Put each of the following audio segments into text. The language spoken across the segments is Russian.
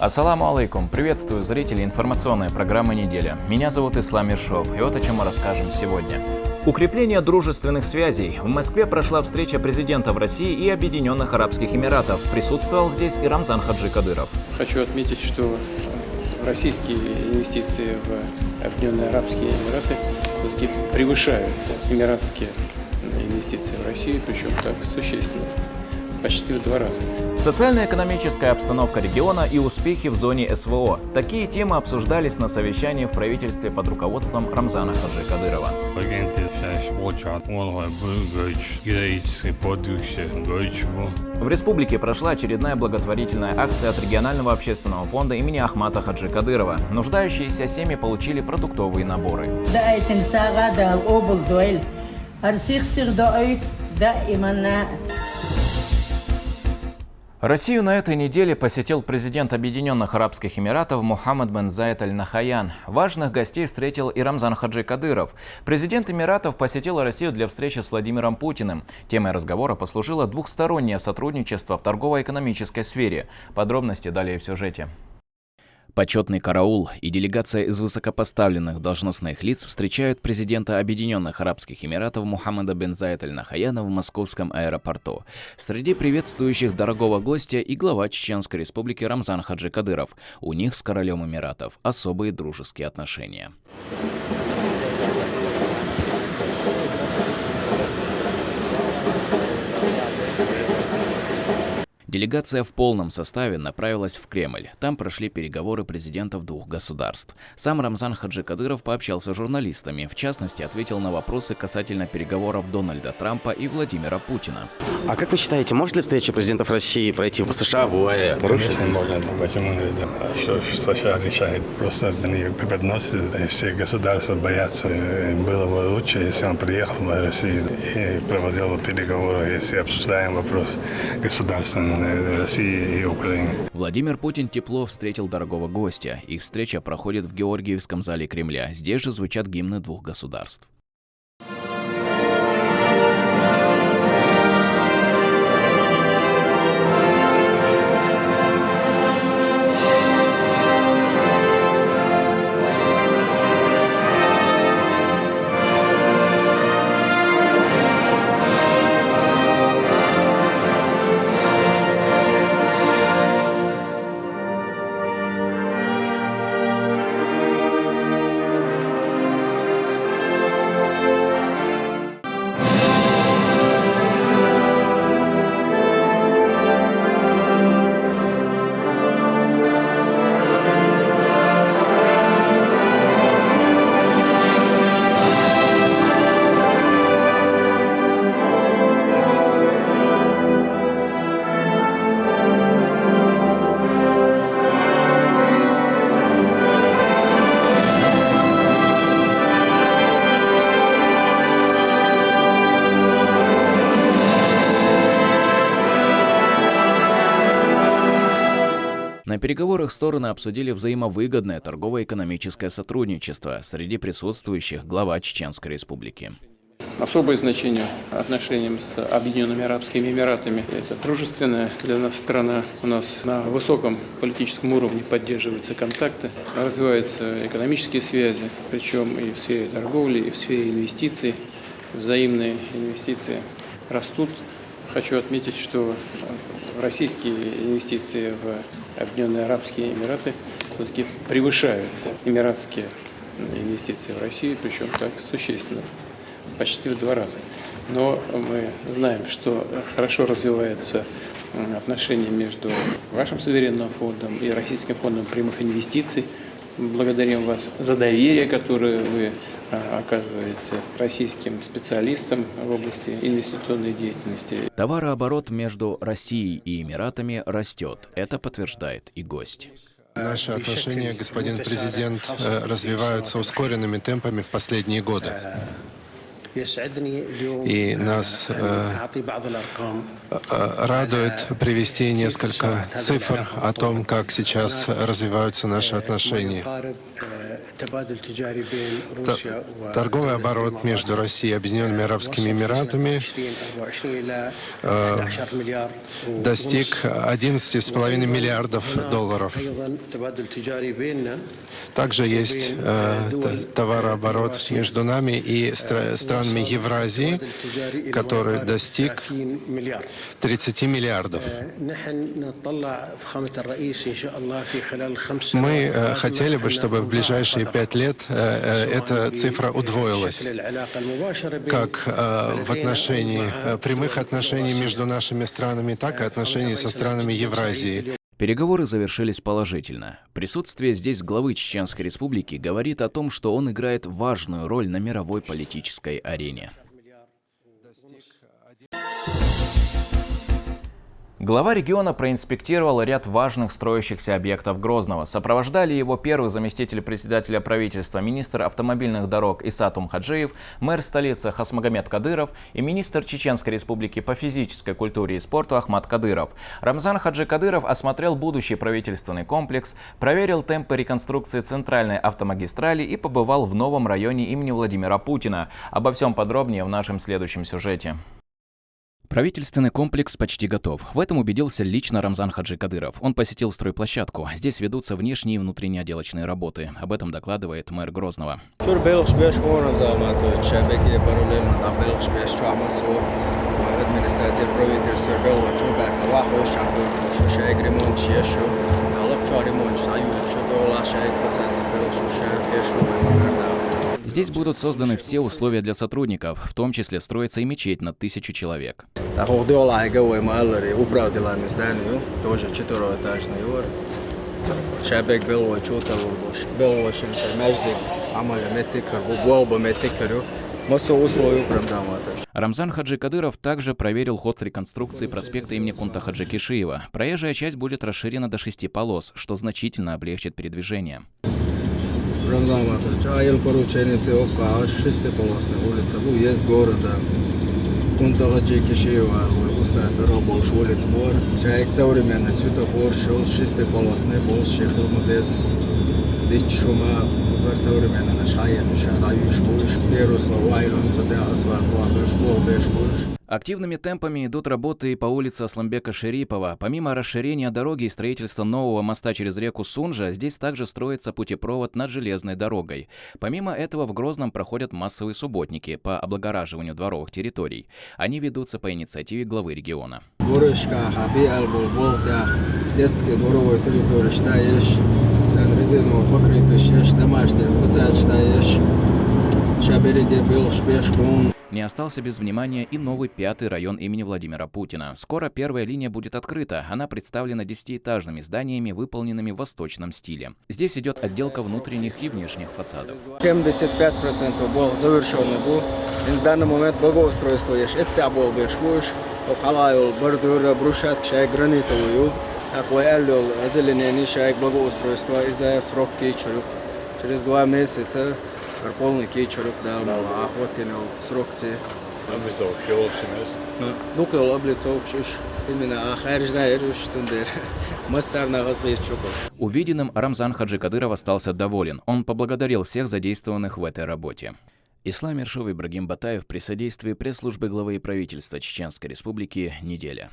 Ассаламу алейкум! Приветствую зрителей информационной программы «Неделя». Меня зовут Ислам Ершов, и вот о чем мы расскажем сегодня. Укрепление дружественных связей. В Москве прошла встреча президентов России и Объединенных Арабских Эмиратов. Присутствовал здесь и Рамзан Хаджи Кадыров. Хочу отметить, что российские инвестиции в Объединенные Арабские Эмираты все-таки превышают эмиратские инвестиции в Россию, причем так существенно, почти в 2 раза. Социально-экономическая обстановка региона и успехи в зоне СВО. Такие темы обсуждались на совещании в правительстве под руководством Рамзана Хаджи Кадырова. В республике прошла очередная благотворительная акция от регионального общественного фонда имени Ахмата Хаджи Кадырова. Нуждающиеся семьи получили продуктовые наборы. Россию на этой неделе посетил президент Объединенных Арабских Эмиратов Мухаммад бен Заид Аль Нахаян. Важных гостей встретил и Рамзан Хаджи Кадыров. Президент Эмиратов посетил Россию для встречи с Владимиром Путиным. Темой разговора послужило двухстороннее сотрудничество в торгово-экономической сфере. Подробности далее в сюжете. Почетный караул и делегация из высокопоставленных должностных лиц встречают президента Объединенных Арабских Эмиратов Мухаммада бен Заид Аль Нахаяна в московском аэропорту. Среди приветствующих дорогого гостя и глава Чеченской Республики Рамзан Хаджи Кадыров. У них с королем Эмиратов особые дружеские отношения. Делегация в полном составе направилась в Кремль. Там прошли переговоры президентов двух государств. Сам Рамзан Хаджи Кадыров пообщался с журналистами. В частности, ответил на вопросы касательно переговоров Дональда Трампа и Владимира Путина. А как вы считаете, может ли встреча президентов России пройти в США, в ОАЭ? Конечно, можно. Почему нет? Что США решает? Просто они преподносят, все государства боятся. Было бы лучше, если он приехал в Россию и проводил переговоры, если обсуждаем вопрос государственного России и Украины. Владимир Путин тепло встретил дорогого гостя. Их встреча проходит в Георгиевском зале Кремля. Здесь же звучат гимны двух государств. На переговорах стороны обсудили взаимовыгодное торгово-экономическое сотрудничество. Среди присутствующих глава Чеченской Республики. Особое значение отношениям с Объединенными Арабскими Эмиратами. Это дружественная для нас страна. У нас на высоком политическом уровне поддерживаются контакты, развиваются экономические связи, причем и в сфере торговли, и в сфере инвестиций. Взаимные инвестиции растут. Хочу отметить, что российские инвестиции в Объединенные Арабские Эмираты все-таки превышают эмиратские инвестиции в Россию, причем так существенно, почти в 2 раза. Но мы знаем, что хорошо развиваются отношения между вашим суверенным фондом и Российским фондом прямых инвестиций. Благодарим вас за доверие, которое вы оказываете российским специалистам в области инвестиционной деятельности. Товарооборот между Россией и Эмиратами растет. Это подтверждает и гость. Наши отношения, господин президент, развиваются ускоренными темпами в последние годы. И нас радует привести несколько цифр о том, как сейчас развиваются наши отношения. Торговый оборот между Россией и Объединенными Арабскими Эмиратами достиг 11,5 миллиардов долларов. Также есть товарооборот между нами и странами Евразии, который достиг 30 миллиардов. Мы хотели бы, чтобы в ближайшие 5 лет эта цифра удвоилась, как в отношении прямых отношений между нашими странами, так и отношений со странами Евразии. Переговоры завершились положительно. Присутствие здесь главы Чеченской Республики говорит о том, что он играет важную роль на мировой политической арене. Глава региона проинспектировал ряд важных строящихся объектов Грозного. Сопровождали его первый заместитель председателя правительства, министр автомобильных дорог Иса Тумхаджиев, мэр столицы Хасмагомед Кадыров и министр Чеченской Республики по физической культуре и спорту Ахмад Кадыров. Рамзан Хаджи Кадыров осмотрел будущий правительственный комплекс, проверил темпы реконструкции центральной автомагистрали и побывал в новом районе имени Владимира Путина. Обо всем подробнее в нашем следующем сюжете. Правительственный комплекс почти готов. В этом убедился лично Рамзан Хаджи Кадыров. Он посетил стройплощадку. Здесь ведутся внешние и внутренние отделочные работы. Об этом докладывает мэр Грозного. Здесь будут созданы все условия для сотрудников, в том числе строится и мечеть на 1000 человек. Рамзан Хаджи Кадыров также проверил ход реконструкции проспекта имени Кунта Хаджи Кишиева. Проезжая часть будет расширена до 6 полос, что значительно облегчит передвижение. Айыл порученицы ОК, 6-полосная улица, уезд города, Кунта Хаджи Кишиева, устная заработка улиц Бор, человек современный, светофор, шел 6-полосный, был шехил без дичума, современный, наш хайен, шахаюш буш, перусла, уайлон, цудя, асфальт, вабеш, бол, беш, буш. Активными темпами идут работы и по улице Асламбека Шерипова. Помимо расширения дороги и строительства нового моста через реку Сунжа, здесь также строится путепровод над железной дорогой. Помимо этого в Грозном проходят массовые субботники по облагораживанию дворовых территорий. Они ведутся по инициативе главы региона. Детские дворовые территории считаешь, резинового покрытия считаешь, домашний фасад считаешь, шабериде был шпеш. Не остался без внимания и новый 5-й район имени Владимира Путина. Скоро первая линия будет открыта. Она представлена 10-этажными зданиями, выполненными в восточном стиле. Здесь идет отделка внутренних и внешних фасадов. 75% был завершенный был. В данный момент благоустройство есть. Это был больше. Около бордюра, брусчатки, шай гранитовую. Такой аллел, озеленение, шай благоустройство из-за сроки через 2 месяца. Полный кичурок дал, охотину срокцы. Дукол облицовок именно ахаржная руштундер. Массарна возвещуков. Увиденным Рамзан Хаджи Кадыров остался доволен. Он поблагодарил всех задействованных в этой работе. Ислам Ершов и Ибрагим Батаев при содействии пресс-службы главы правительства Чеченской Республики «Неделя».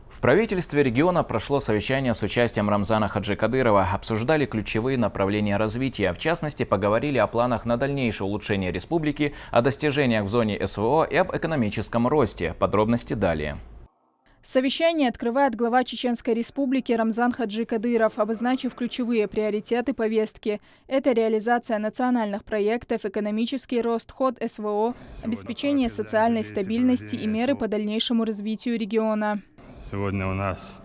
В правительстве региона прошло совещание с участием Рамзана Хаджи Кадырова. Обсуждали ключевые направления развития. В частности, поговорили о планах на дальнейшее улучшение республики, о достижениях в зоне СВО и об экономическом росте. Подробности далее. Совещание открывает глава Чеченской Республики Рамзан Хаджи Кадыров, обозначив ключевые приоритеты повестки. Это реализация национальных проектов, экономический рост, ход СВО, обеспечение социальной стабильности и меры по дальнейшему развитию региона. Сегодня у нас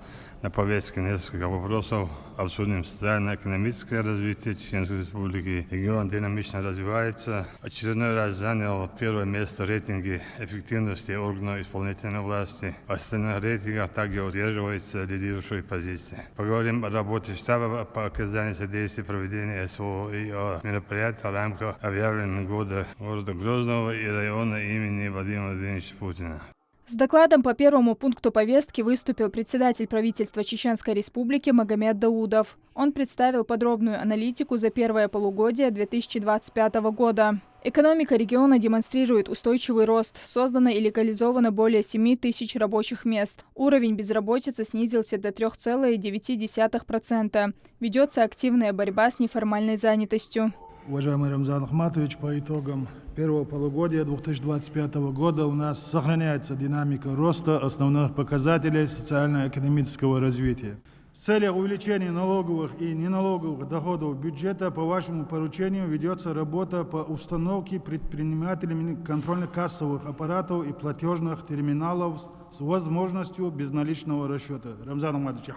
На повестке несколько вопросов. Обсудим социально-экономическое развитие Чеченской Республики. Регион динамично развивается. Очередной раз занял первое место в рейтинге эффективности органов исполнительной власти. В остальных рейтингах также удерживается лидирующая позиция. Поговорим о работе штаба по оказанию содействия проведения СВО и о мероприятиях в рамках объявленного года города Грозного и района имени Владимира Владимировича Путина. С докладом по первому пункту повестки выступил председатель правительства Чеченской Республики Магомед Даудов. Он представил подробную аналитику за первое полугодие 2025 года. Экономика региона демонстрирует устойчивый рост. Создано и легализовано более 7 тысяч рабочих мест. Уровень безработицы снизился до 3,9%. Ведется активная борьба с неформальной занятостью. Уважаемый Рамзан Ахматович, по итогам первого полугодия 2025 года у нас сохраняется динамика роста основных показателей социально-экономического развития. В целях увеличения налоговых и неналоговых доходов бюджета по вашему поручению ведется работа по установке предпринимателями контрольно-кассовых аппаратов и платежных терминалов с возможностью безналичного расчета. Рамзан Ахматович,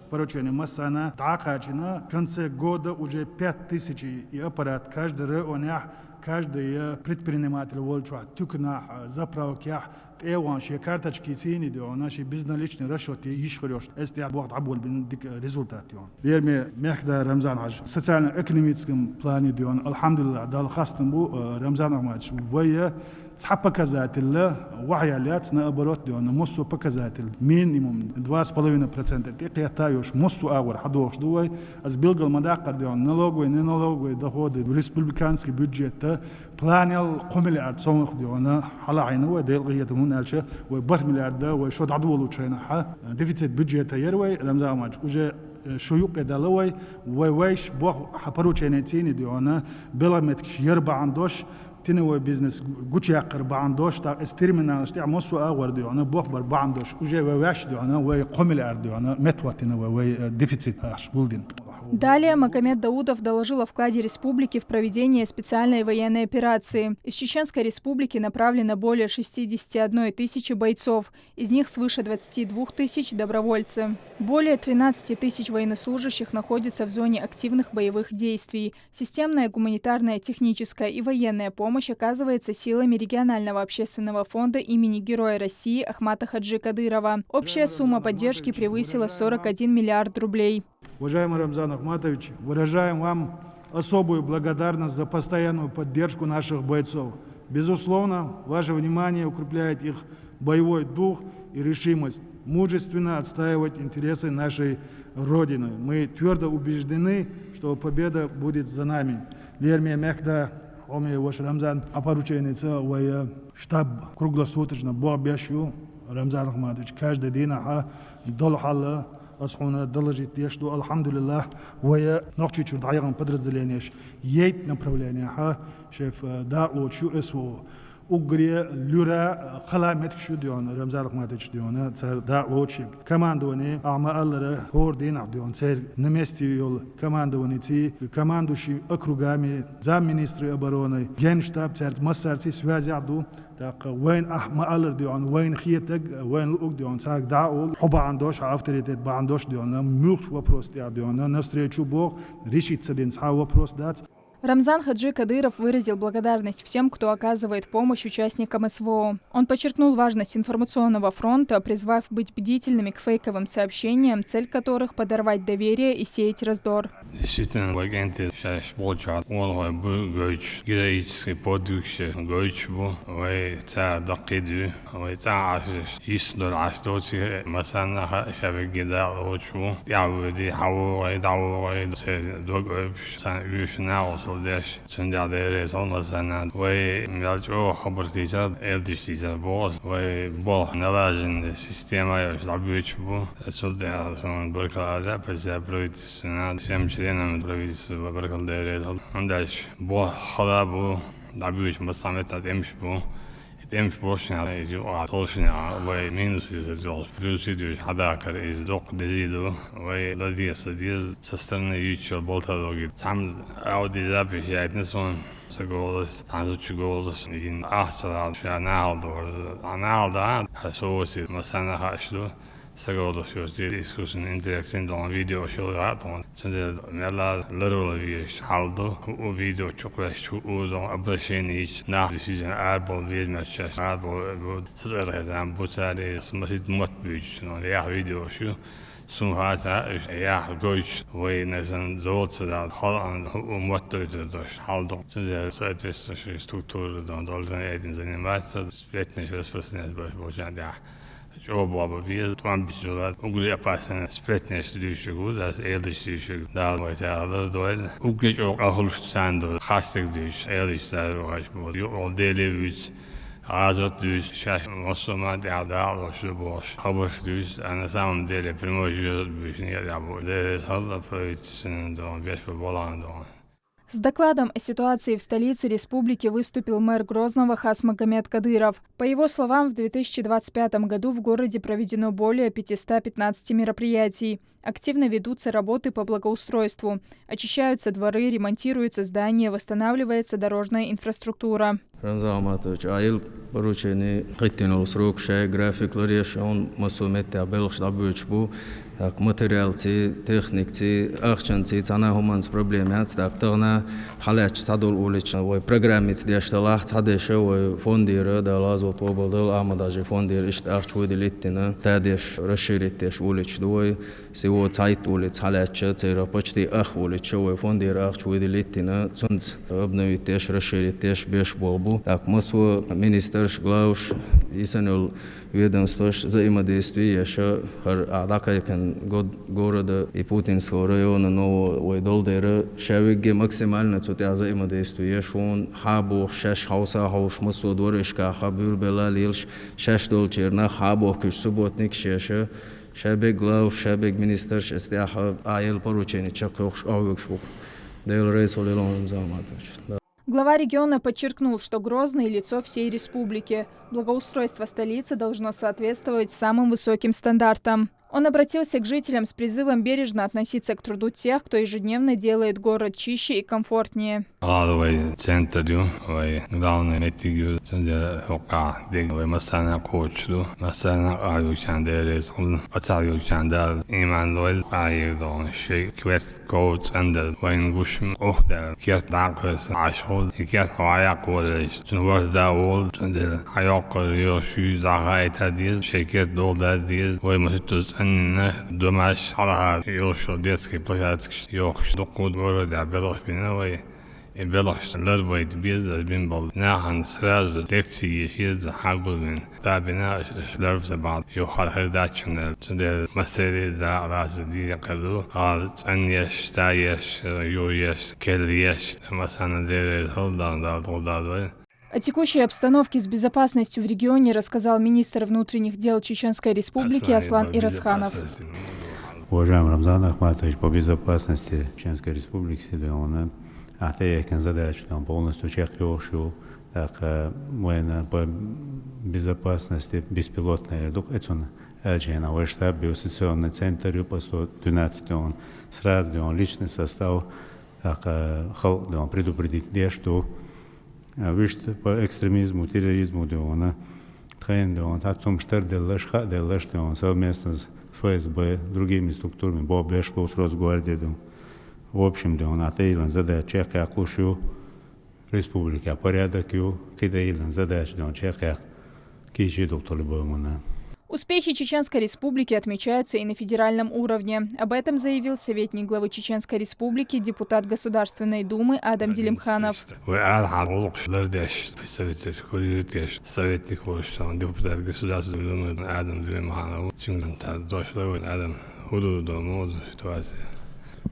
поручение Массана, в конце года уже 5000 и аппарат каждый район, каждый предприниматель волчуат, тюкна, заправках, эванши, карточки цены, наши безналичные расчеты, ишхрёш, если отбор абол бендик результат. Верме, мягко Рамзан Ахматович, в социально-экономическом плане, алхамдулилlah, дал хастамбу Рамзан Ахматович, показатель вахялят наоборот муссу показатель минимум 2,5%. Ты катаешь муссу агур хадош дуай азбилгал мадакар налоговые неналоговые доходы в республиканский бюджет планил миллиард сомх халайна وديل منالشه وبر مليارد وشو تعدول وشينا ديفيسيت بюджета يروي Рамзан Ахматович уже شيوق دلوي ويش بو حبروچene цени بلامتك يربع عندوش تنوي بيزنس قوتشي أقرب عندوش تا استرمنا اشتي عموسو أغور ديونا بوخبر بعندوش وجا وواش ديونا ويقوم الأرديونا متواتنا وديفيسيت أشغولدين. Далее Магомед Даудов доложил о вкладе республики в проведение специальной военной операции. Из Чеченской Республики направлено более 61 тысячи бойцов, из них свыше 22 тысяч добровольцы. Более 13 тысяч военнослужащих находятся в зоне активных боевых действий. Системная гуманитарная, техническая и военная помощь оказывается силами регионального общественного фонда имени Героя России Ахмата Хаджи Кадырова. Общая сумма поддержки превысила 41 миллиард рублей. Уважаемый Рамзан Ахматович, выражаем вам особую благодарность за постоянную поддержку наших бойцов. Безусловно, ваше внимание укрепляет их боевой дух и решимость мужественно отстаивать интересы нашей Родины. Мы твердо убеждены, что победа будет за нами. Лермия Мехда, Оми ваш Рамзан, порученница, штаб круглосуточно бобящу Рамзан Ахматович. Каждый день долхала أصحنا درجة يشدو الحمد لله ويا نقطة شو ضايعين بدرزلينيش ييت نبروليني شايف دارلو شو اسمه أجري لورا خلامت شو ديون رمزان أحمد شو ديون صار دارلو شيء كمان دوني أعمال هور دين عديون صار نمستي يول كمان دوني تي كمان دوشي أكروجامي زام مينستري أبروني جنشتاب صار مسارتي سوازي عدو وين أحمال ديون وين خيتك وين لوك ديون صار داول حب عندوش عفتريتت بعندوش ديون ملوش وبروس ديون نفسريتشو بوق ريشيت سدين صار وبروس دات. Рамзан Хаджи Кадыров выразил благодарность всем, кто оказывает помощь участникам СВО. Он подчеркнул важность информационного фронта, призвав быть бдительными к фейковым сообщениям, цель которых – подорвать доверие и сеять раздор. Действительно, агенты сейчас получают героический подвиг, докиду, يصدر عشتوتي مثلا شبه جدا وشو يعودي حو يدعو دوق سنة وصلدش سندع ديري صلنا سنة ويملجو خبرتي جد إلتشتي جد بوس وبول نلاجن السيستما يشعبوش بو صدق سون بركة بس برويت السنة شمشرينا من برويت بركة ديري عندش بول خلابو دعبوش مصامت أمش بو Tempo Bosnia je Tolsnia wij minus is zoals produceert hadakar is dok dezido wij ladies sa strane juče boltalogi tam audi zapiš ja etneson sa golos tanzuči golos in ahsala ja naldo da so si masana hašlo Sagodos diskussion interaktion dan video shilgat on. Sen mella literal vies haldo o video chokwesh o dan abrashenic na decision arbol vermech arbol sizerden bu tane smasit matbuch no ya video şu sun hata ja goich we nesen zots da Holland o matdudos haldo. Sen soetwestliche strukturen dan dolden edin zijn maatstad spretnisch responses bojan da. Jobb aber wir waren bisolat ugli apasen spretnes düşüyor da eldiş düşüyor da var ya doel ugli çok ahulstando hastek düş eldişler var bu o deli azot düş şaş osman da şu boş haber düş ana sam deli primojio büyüne ya bu de halla proitsin da beş bolan da. С докладом о ситуации в столице республики выступил мэр Грозного Хасмагомед Кадыров. По его словам, в 2025 году в городе проведено более 515 мероприятий. Активно ведутся работы по благоустройству. Очищаются дворы, ремонтируются здания, восстанавливается дорожная инфраструктура. материалцы, техникцы, ахчанцы, цана хуманс проблемят, так тогда халач садул улич, ой программиц дешталах цадеше, ой фондира да лазот обалдал, амадажи фондир ишт ахчуй делиттина, тадеш расширитеш улич дой, сего цайт улич халача, цера почти ах улич, ой фондир ахчуй делиттина, цунц обновитеш расширитеш беш болбу, так масу министр главш исанул ведомствош взаимодействие еще адака города и Путинского района, но ой долдера шавиге максимально цутя взаимодействие, он хабох шаш хауса хауш масу дворышка хабюл бела лилш шаш долчерна хабох куш субботник шеша шабег глав шабег министр шестяха айл поручение чакохш авгшбук дел рейсолилон заматоч. Глава региона подчеркнул, что Грозный – лицо всей республики. Благоустройство столицы должно соответствовать самым высоким стандартам. Он обратился к жителям с призывом бережно относиться к труду тех, кто ежедневно делает город чище и комфортнее. أن دمش على يوصل ديسك بلاتكش يوخش دقود ورد عبلغ بنوي بلغش لربيت بيز بين بال ناحن سراز دكتي يشيز حقل من تابنا شلرب زبعض يوخال هرداتشن تندل مسيري دا راس دي قلو قالت أن يش تايش يويش كليش مثلا دير هلدان دا دولدادوين. О текущей обстановке с безопасностью в регионе рассказал министр внутренних дел Чеченской Республики Аслан Ирасханов. Уважаемый Рамзан Ахматович, по безопасности Чеченской Республики Сидеона, Ахтаякен задачу там полностью чекиошил, так военно по безопасности беспилотная дух этон эльчина, штаб биосеционный центр по 112 он сразу он личный состав, так он предупредить где что. Виште по экстремизму, терроризму деона, тхайн деон, татсум штер делаш деон совместно с ФСБ, другими структурами, Бобешко, с Росгвардией, в общем деон, атейлан задача Чехия кушу республики, а порядок ю, кидаилан задача деон Чехия кичи доктор Любомана. Успехи Чеченской Республики отмечаются и на федеральном уровне. Об этом заявил советник главы Чеченской Республики, депутат Государственной Думы Адам Делимханов. Советник депутат Государственной Думы Адам Делимханов.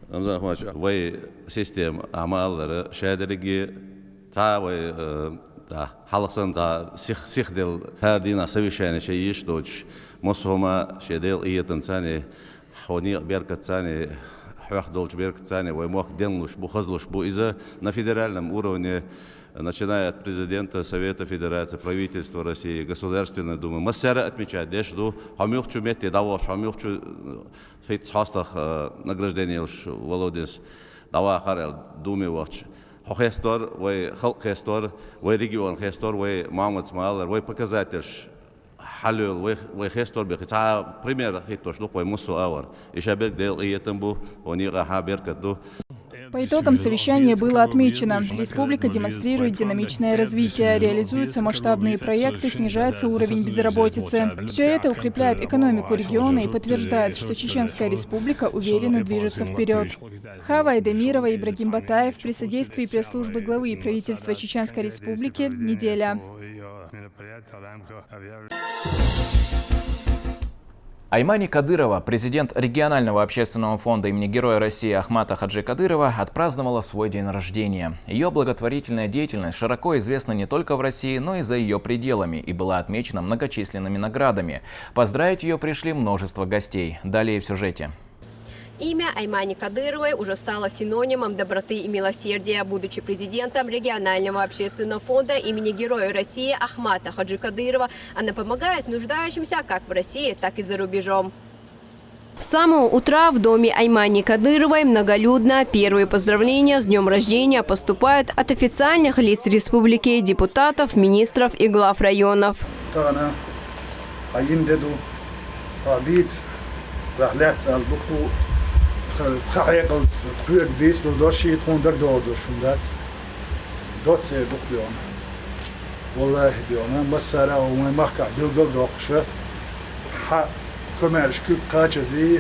Рамзан Ахматович, вы система амаллары шәдерге та вы халықсан та сихдел хардина совещание шеиш доч мосома шедел иетен цани хони беркат цани хвах долч беркат цани вы мох денлуш бухазлуш бу иза на федеральном уровне, начиная от президента Совета Федерации, правительства России, Государственной Думы. Массера отмечает, что хамилчу мети даваш, хамилчу хастах награждение Володис дава харел Думе вач. Хестор, вы халк хестор, вы регион хестор, вы мамат смалер, вы показатель حلول ويخستور بقطع بريمير هيتوش لقوي مسو أور إشابك ديل إيتنبو ونيغا حابير كدو. По итогам совещания было отмечено, республика демонстрирует динамичное развитие, реализуются масштабные проекты, снижается уровень безработицы. Все это укрепляет экономику региона и подтверждает, что Чеченская республика уверенно движется вперед. Хава Айдемирова, Ибрагим Батаев при содействии пресс-службы главы правительства Чеченской республики. Неделя. Аймани Кадырова, президент регионального общественного фонда имени Героя России Ахмата Хаджи Кадырова, отпраздновала свой день рождения. Ее благотворительная деятельность широко известна не только в России, но и за ее пределами и была отмечена многочисленными наградами. Поздравить ее пришли множество гостей. Далее в сюжете. Имя Аймани Кадыровой уже стало синонимом доброты и милосердия. Будучи президентом регионального общественного фонда имени Героя России Ахмата Хаджи Кадырова, она помогает нуждающимся как в России, так и за рубежом. С самого утра в доме Аймани Кадыровой многолюдно. Первые поздравления с днем рождения поступают от официальных лиц республики, депутатов, министров и глав районов. تحقيقز تقويق ديس لدوشي تكون در دودو شندات دوت سي دوك ديون والله ديونا مسارا وما محكا دلدل دوقشة ح كمارش كوب قاچزي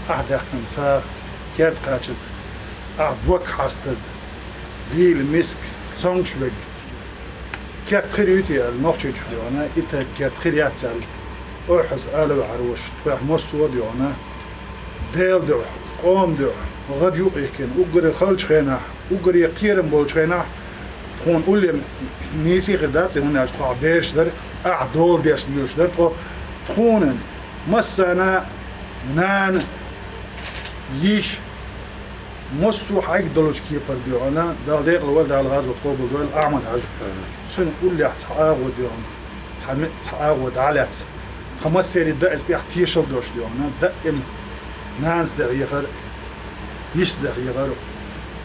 أحدق نسا كيرد قاچز أحدوك حاستز غيل مسك صنشوك كيرد خريوتي الموخشي ديونا إتا كيرد خرياتسال أوحز آلو عروش تبع مصور ديونا ديل دوح قوم دوح وغد يوقيكن وقري خلش خينا وقري يقيرن بولش خينا تكون أولي نيسي غدات هنا تقع بيش در أعدول بيش نيوش در تكون مسانا نان يش مصو حق دلوش كيبر ديونا دا ديق الولد على الغاز وطوبل دول أعمل عجب سن أولي تعاود ديونا تعاود عليت خمس سيري دا استيح تيشل دوش ديونا دائم ناس دقيقة يش دقيقة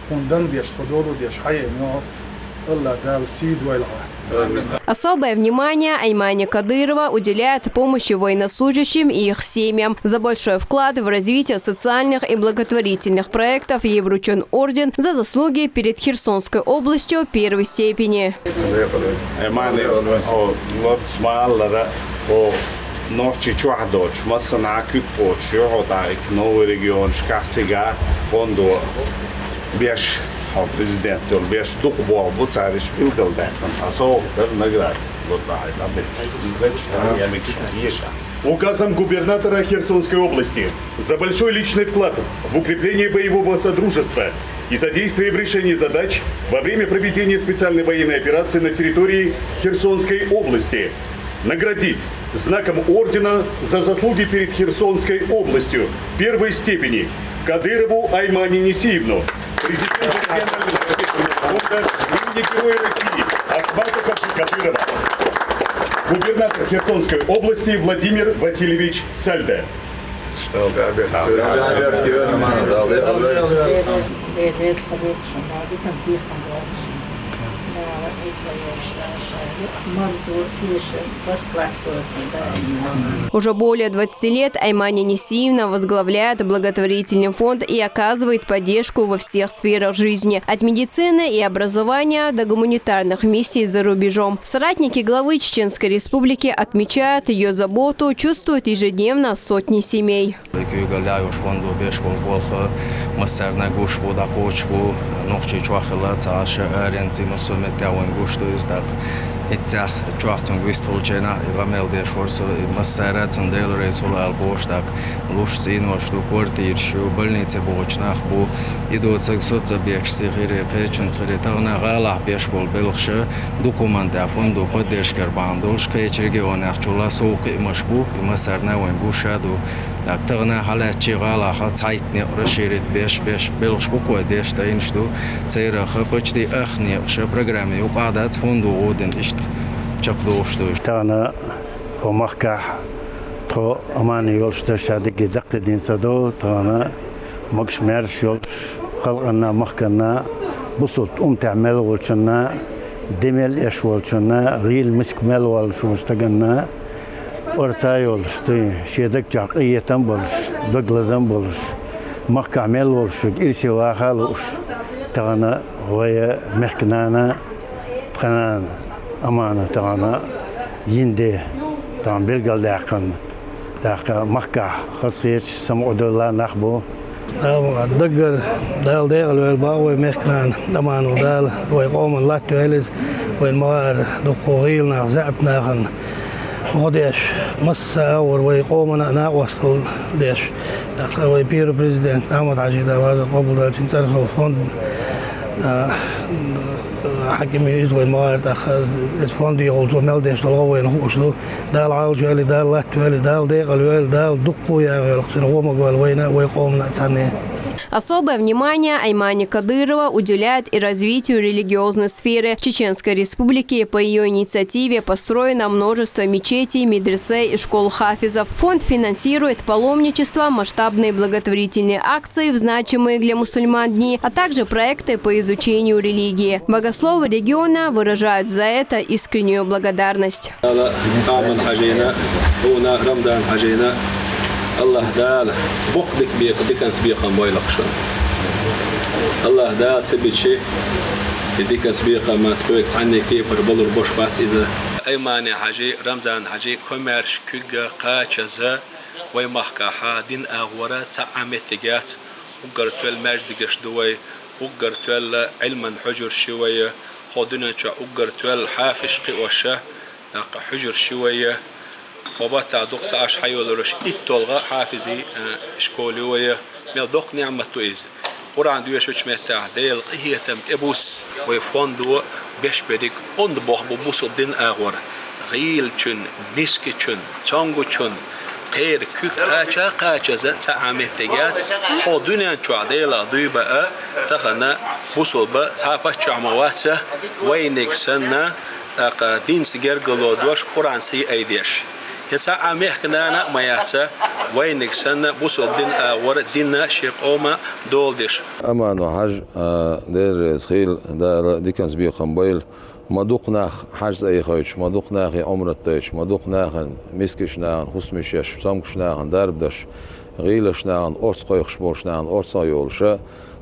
كوندن بيش خدولو بيش حي نوع الله دال سيد ويلها. Особое внимание Аймани Кадырова уделяет помощи военнослужащим и их семьям. За большой вклад в развитие социальных и благотворительных проектов ей вручен орден за заслуги перед Херсонской областью первой степени. Ночи чухдоч, масана кютпоч, йогодайк, новый регион, шкахтига, фонду, беш, президент, беш, духбол, буцариш, билдалдайк, асо, наград, вот Указом губернатора Херсонской области за большой личный вклад в укрепление боевого содружества и содействие в решении задач во время проведения специальной военной операции на территории Херсонской области наградить знаком ордена за заслуги перед Херсонской областью первой степени Кадырову Аймани Несиевну, президента регионального общественного фонда имени Героя России Ахмата Хаджи Кадырова, губернатор Херсонской области Владимир Васильевич Сальда. Уже более 20 лет Аймани Несиевна возглавляет благотворительный фонд и оказывает поддержку во всех сферах жизни. От медицины и образования до гуманитарных миссий за рубежом. Соратники главы Чеченской республики отмечают ее заботу, чувствуют ежедневно сотни семей. Иттях чуахтун гвистолчена ивамел де шорсо массарат сундел рейсул албоштак лушцин вошту квартиршу больнице бочнах бу идоцак соцобекси гире кечун цритагна гала беш бол белхш документа фонду поддержкар бандолш кечрегионах чула соуки машбу массарна вен бушаду Тагна халачи гала хацайтни расширит беш белхш буква дешта иншту цейра почти ахни ш программе упадат фонду оден ишт чакдошту тана помахка то амани йолшта шадиги дакдин садо тана макш мерш йол халгана махкана бусут تعمل ولشنا دمل ايش ولشنا غيل مسك مال ولشو مستغنا orta oluştu. Şeydek caqiyetten buluş, döglazan buluş, mahkamel buluş, irsi vahal buluş. Tağına ve mehkinana, tağına amana tağına yinde, tağın belgalde akın. Tağına mahka, khasqiyeç, samu'udullah nahbu. دقر دال ديال والباوي مكنان دمان ودال ويقوم الله تعالى والموار دقوغيلنا زعبنا خن وديش مسا اور ويقومنا ناقوستل ديش ويبير بريزيدنت احمد عجيد هذا قبل تنترخ الفند حكم يزوي الموارد الفند يقولوا مال ديش لغوين هوشلو دال عالج علي دال لا تعالى دال ديقل دال دقو يا وقتنا قال وين ويقومنا تاني. Особое внимание Аймане Кадырова уделяет и развитию религиозной сферы. В Чеченской Республике по ее инициативе построено множество мечетей, медресей и школ хафизов. Фонд финансирует паломничество, масштабные благотворительные акции в значимые для мусульман дни, а также проекты по изучению религии. Богословы региона выражают за это искреннюю благодарность. الله دال بقدك بيقدك سبيقا بايلقشان الله دال سبيتشي يديك سبيقا ما تخويك عني كيف بربلور بوش بات إذا أيماني حاجي رمضان حاجي كوميرش كوغا قاچزا ويمحكا حادين أغورا تعامت تجات وقرتول مجدقش دوي وقرتول علما حجر شوية خودنا شا وقرتول حافش قوشة حجر شوية وبعد دقت عش حيولرش إتولغا حافظي إشكوليوية مل دق نعمة تويز قرآن دويش وش متاع ديل هي تمت أبوس ويفوندو بيش بديك أند بوح ببوس الدين أغور غيل چون مسك چون تانگو چون غير كوك قاچا زت عمتيات خودنا شو عديلا دويبا تخنا بوسل با تابا چاموات وينك سنة دين سجر قلودوش قرآن سي أيديش يتسع مهكنا ما يحتا وينك سنة بوسو الدين ورد ديننا شيقوما دولدش أمان وحاج دير سخيل دي كان سبيق قنبيل مدوق ناخ حاج أي خويش مدوق ناخ عمر التيش مدوق ناخ مسكش ناخ خسمشيش سامكش ناخ داربدش غيلش ناخ أورس قويخ شموش ناخ أورس يولشا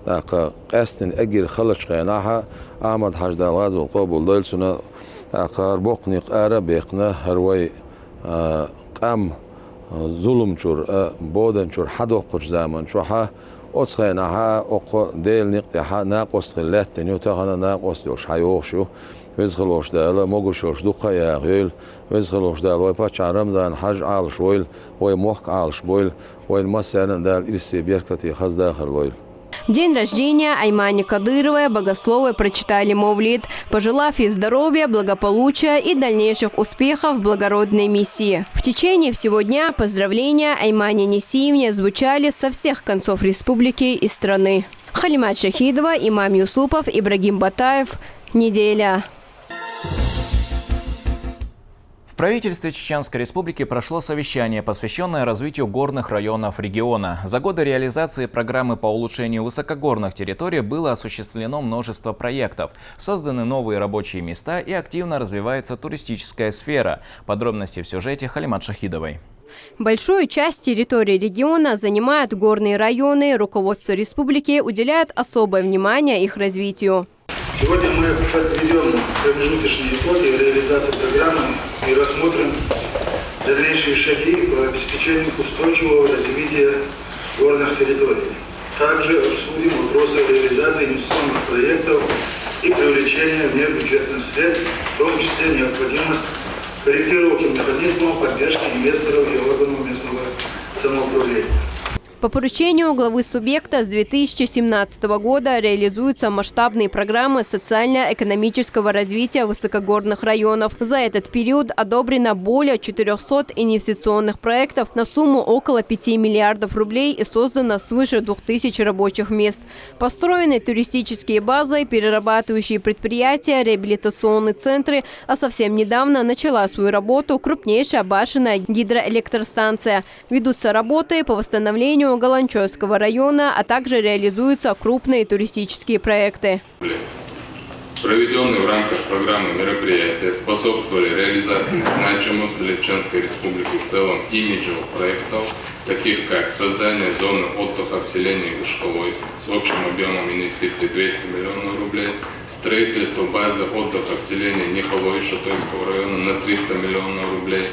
ناخ قاستن أجير خلش قيناها أحمد حاج دالغاز والقبول دولسنا ناخ ربوقني قارة بيقنا هروي قام ظلم شور بودن شور حد وقش زمان شو ها أتخينا ها أق ديل نقطة ها ناقص خلات تنيو تغنا ناقص يوش حيوشوا ويزخلوش دالا موجوشوش دقة يا غيل ويزخلوش دالا ويباتش رمضان حج عالش ويل ويموق عالش بويل ويلمسان دال إرسي بيركتي خز داخل ويل. День рождения Аймане Кадыровой богословы прочитали мовлид, пожелав ей здоровья, благополучия и дальнейших успехов в благородной миссии. В течение всего дня поздравления Аймане Несиевне звучали со всех концов республики и страны. Халимат Шахидова, Имам Юсупов, Ибрагим Батаев. Неделя. В правительстве Чеченской Республики прошло совещание, посвященное развитию горных районов региона. За годы реализации программы по улучшению высокогорных территорий было осуществлено множество проектов. Созданы новые рабочие места и активно развивается туристическая сфера. Подробности в сюжете Халимат Шахидовой. Большую часть территории региона занимают горные районы. Руководство республики уделяет особое внимание их развитию. Сегодня мы подведем промежуточные итоги реализации программы и рассмотрим дальнейшие шаги по обеспечению устойчивого развития горных территорий. Также обсудим вопросы реализации инвестиционных проектов и привлечения внебюджетных средств, в том числе необходимость корректировки механизмов поддержки инвесторов и органов местного самоуправления. По поручению главы субъекта с 2017 года реализуются масштабные программы социально-экономического развития высокогорных районов. За этот период одобрено более 400 инвестиционных проектов на сумму около 5 миллиардов рублей и создано свыше 2000 рабочих мест. Построены туристические базы, перерабатывающие предприятия, реабилитационные центры, а совсем недавно начала свою работу крупнейшая башенная гидроэлектростанция. Ведутся работы по восстановлению Галанчойского района, а также реализуются крупные туристические проекты. Проведенные в рамках программы мероприятия способствовали реализации значимых для Чеченской Республики в целом имиджевых проектов, таких как создание зоны отдыха в селении Ушковой с общим объемом инвестиций 200 миллионов рублей, строительство базы отдыха в селении Ниховой Шатойского района на 300 миллионов рублей,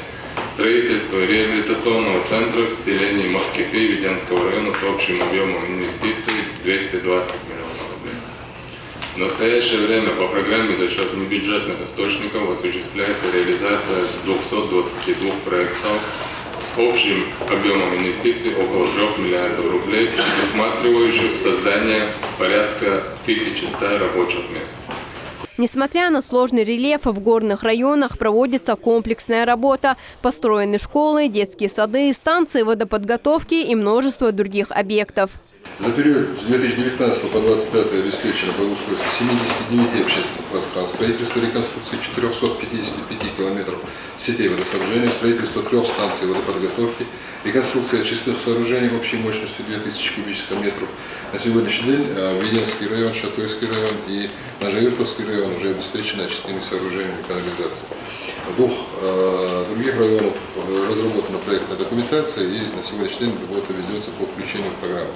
строительство реабилитационного центра в селении Махкиты Веденского района с общим объемом инвестиций 220 миллионов рублей. В настоящее время по программе за счет небюджетных источников осуществляется реализация 222 проектов с общим объемом инвестиций около 3 миллиардов рублей, предусматривающих создание порядка 1100 рабочих мест. Несмотря на сложный рельеф, в горных районах проводится комплексная работа. Построены школы, детские сады, станции водоподготовки и множество других объектов. За период с 2019 по 2025 обеспечено благоустройство 79 общественных пространств, строительство и реконструкции 455 километров сетей водоснабжения, строительство 3 станций водоподготовки, реконструкция очистных сооружений общей мощностью 2000 кубических метров. На сегодняшний день Веденский район, Шатойский район и Нажаиртовский район уже обеспечены очистными сооружениями канализации. В 2 других районах разработана проектная документация, и на сегодняшний день работа ведется по включению в программу.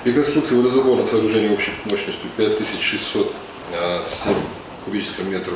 Реконструкция водозаборных сооружений общей мощностью 5607 кубических метров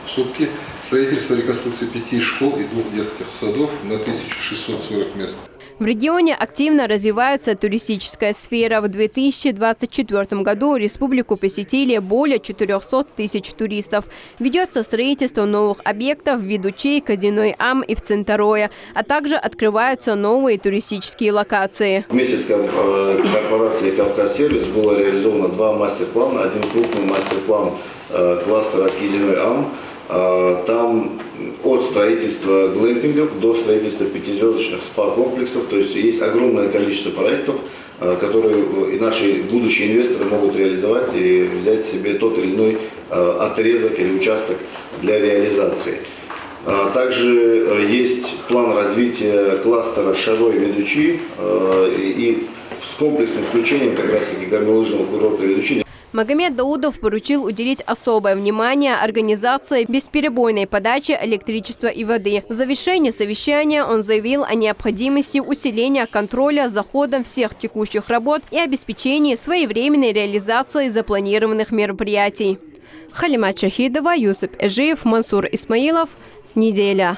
в сутки. Строительство и реконструкция 5 школ и 2 детских садов на 1640 мест. В регионе активно развивается туристическая сфера. В 2024 году республику посетили более 400 тысяч туристов. Ведется строительство новых объектов в Ведучей, Казиной Ам и в Центарое, а также открываются новые туристические локации. Вместе с корпорацией «Кавказсервис» было реализовано 2 мастер-плана. Один крупный мастер-план кластера Казиной Ам. Там от строительства глэмпингов до строительства 5-звездочных спа-комплексов. То есть есть огромное количество проектов, которые и наши будущие инвесторы могут реализовать и взять себе тот или иной отрезок или участок для реализации. Также есть план развития кластера Шарой Ведучи и с комплексным включением как раз таки горнолыжного курорта Ведучи. Магомед Даудов поручил уделить особое внимание организации бесперебойной подачи электричества и воды. В завершении совещания он заявил о необходимости усиления контроля за ходом всех текущих работ и обеспечении своевременной реализации запланированных мероприятий. Халимат Шахидова, Юсуп Эжиев, Мансур Исмаилов. Неделя.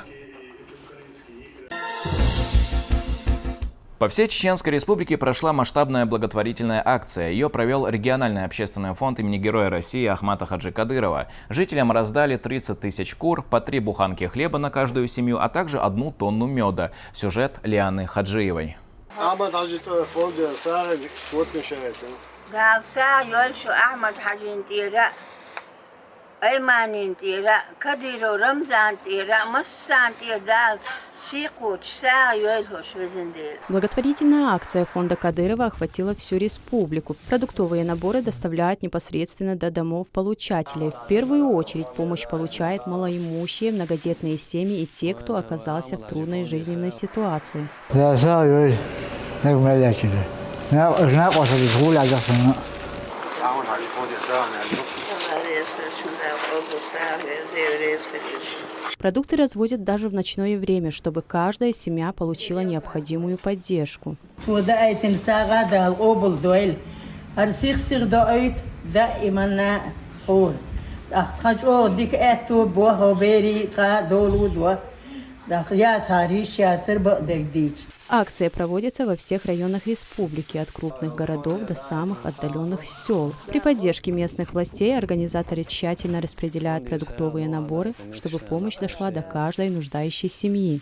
По всей Чеченской Республике прошла масштабная благотворительная акция. Ее провел региональный общественный фонд имени Героя России Ахмата Хаджи Кадырова. Жителям раздали 30 тысяч кур, по 3 буханки хлеба на каждую семью, а также 1 тонну меда. Сюжет Лианы Хаджиевой. Благотворительная акция фонда Кадырова охватила всю республику. Продуктовые наборы доставляют непосредственно до домов получателей. В первую очередь помощь получают малоимущие, многодетные семьи и те, кто оказался в трудной жизненной ситуации. Продукты развозят даже в ночное время, чтобы каждая семья получила необходимую поддержку. Акция проводится во всех районах республики, от крупных городов до самых отдаленных сел. При поддержке местных властей организаторы тщательно распределяют продуктовые наборы, чтобы помощь дошла до каждой нуждающей семьи.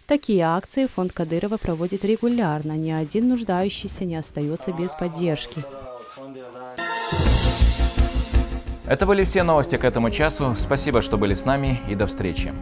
Такие акции фонд Кадырова проводит регулярно. Ни один нуждающийся не остается без поддержки. Это были все новости к этому часу. Спасибо, что были с нами, и до встречи.